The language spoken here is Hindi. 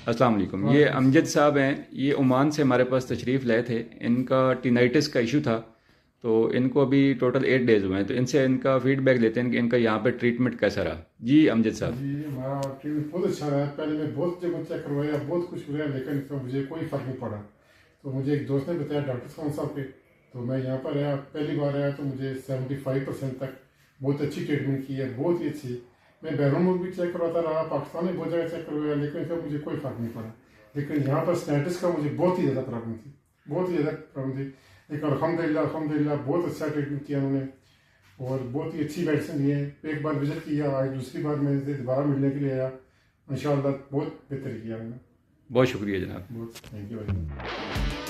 अस्सलाम वालेकुम। ये अमजद साहब हैं, ये ओमान से हमारे पास तशरीफ़ लाए थे। इनका टिनाइटिस का इशू था, तो इनको अभी टोटल 8 डेज़ हुए हैं। तो इनसे इनका फीडबैक लेते हैं कि इनका यहाँ पे ट्रीटमेंट कैसा रहा। जी अमजद साहब। जी, हमारा ट्रीटमेंट बहुत अच्छा रहा। पहले मैं बहुत जगह चेक करवाया, बहुत कुछ हुआ, लेकिन तो मुझे कोई फ़र्क नहीं पड़ा। तो मुझे एक दोस्त ने बताया डॉक्टर खान साहब के, तो मैं यहाँ पर आया, पहली बार आया तो मुझे 75% तक बहुत अच्छी ट्रीटमेंट की है, बहुत ही अच्छी। मैं बैरून मुल्क भी चेक करवाता रहा, पाकिस्तान में बहुत जगह चेक करवाया, लेकिन फिर मुझे कोई फ़र्क नहीं पड़ा। लेकिन यहाँ पर स्टैटस का मुझे बहुत ही ज़्यादा प्रॉब्लम थी, बहुत ही ज़्यादा प्रॉब्लम थी। लेकिन अल्हम्दुलिल्लाह अल्हम्दुलिल्लाह बहुत अच्छा ट्रीटमेंट किया उन्होंने, और बहुत ही अच्छी मेडिसिन दी है। एक बार विजिट किया, आज दूसरी बार मैं इनसे दोबारा मिलने के लिए आया। इंशाल्लाह बहुत बेहतर किया उन्होंने। बहुत शुक्रिया जनाब। बहुत थैंक यू भाई।